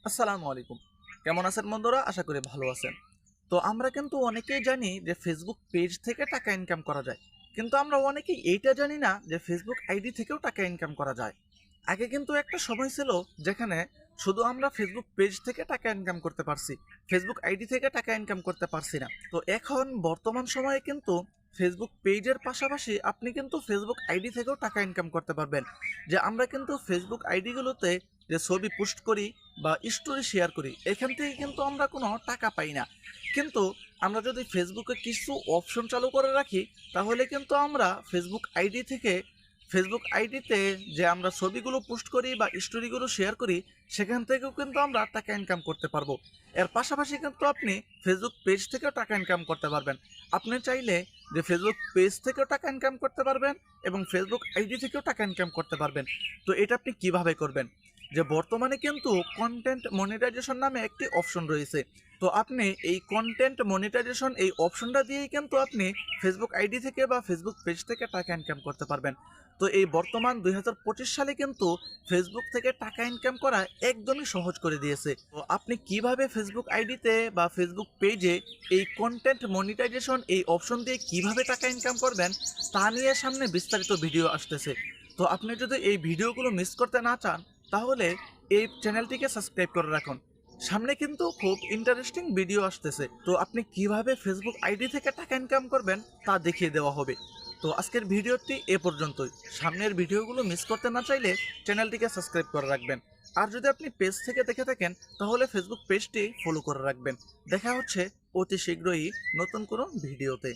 আসসালামু আলাইকুম। কেমন আছেন বন্ধুরা? আশা করি ভালো আছেন। তো আমরা কিন্তু অনেকেই জানি যে ফেসবুক পেজ থেকে টাকা ইনকাম করা যায়। কিন্তু আমরা অনেকেই এইটা জানি না যে ফেসবুক আইডি থেকেও টাকা ইনকাম করা যায়। আগে কিন্তু একটা সময় ছিল যেখানে শুধু আমরা ফেসবুক পেজ থেকে টাকা ইনকাম করতে পারছি। ফেসবুক আইডি থেকে টাকা ইনকাম করতে পারছি না। তো এখন বর্তমান সময়ে কিন্তু ফেসবুক পেজের পাশাপাশি আপনি কিন্তু ফেসবুক আইডি থেকেও টাকা ইনকাম করতে পারবেন। যে আমরা কিন্তু ফেসবুক আইডিগুলোতে যে ছবি পোস্ট করি বা স্টোরি শেয়ার করি, এখান থেকে কিন্তু আমরা কোনো টাকা পাই না। কিন্তু আমরা যদি ফেসবুকে কিছু অপশন চালু করে রাখি, তাহলে কিন্তু আমরা ফেসবুক আইডি থেকে ফেসবুক আইডিতে যে আমরা ছবিগুলো পোস্ট করি বা স্টোরিগুলো শেয়ার করি, সেখান থেকেও কিন্তু আমরা টাকা ইনকাম করতে পারবো। এর পাশাপাশি কিন্তু আপনি ফেসবুক পেজ থেকেও টাকা ইনকাম করতে পারবেন। আপনি চাইলে যে ফেসবুক পেজ থেকেও টাকা ইনকাম করতে পারবেন এবং ফেসবুক আইডি থেকেও টাকা ইনকাম করতে পারবেন। তো এটা আপনি কিভাবে করবেন? যে বর্তমানে কিন্তু কন্টেন্ট মনিটাইজেশন নামে একটি অপশন রয়েছে। তো আপনি এই কন্টেন্ট মনিটাইজেশন এই অপশনটা দিয়েই কিন্তু আপনি ফেসবুক আইডি থেকে বা ফেসবুক পেজ থেকে টাকা ইনকাম করতে পারবেন। তো এই বর্তমান 2025 সালে কিন্তু ফেসবুক থেকে টাকা ইনকাম করা একদমই সহজ করে দিয়েছে। তো আপনি কিভাবে ফেসবুক আইডিতে বা ফেসবুক পেজে এই কন্টেন্ট মনিটাইজেশন এই অপশন দিয়ে কিভাবে টাকা ইনকাম করবেন, তা নিয়ে সামনে বিস্তারিত ভিডিও আসতেছে। তো আপনি যদি এই ভিডিওগুলো মিস করতে না চান, তাহলে এই চ্যানেলটিকে সাবস্ক্রাইব করে রাখুন। সামনে কিন্তু খুব ইন্টারেস্টিং ভিডিও আসতেছে। তো আপনি কিভাবে ফেসবুক আইডি থেকে টাকা ইনকাম করবেন তা দেখিয়ে দেওয়া হবে। তো আজকের ভিডিওটি এ পর্যন্তই। সামনের ভিডিওগুলো মিস করতে না চাইলে চ্যানেলটিকে সাবস্ক্রাইব করে রাখবেন। আর যদি আপনি পেজ থেকে দেখে থাকেন, তাহলে ফেসবুক পেজটি ফলো করে রাখবেন। দেখা হচ্ছে অতি শীঘ্রই নতুন কোনো ভিডিওতে।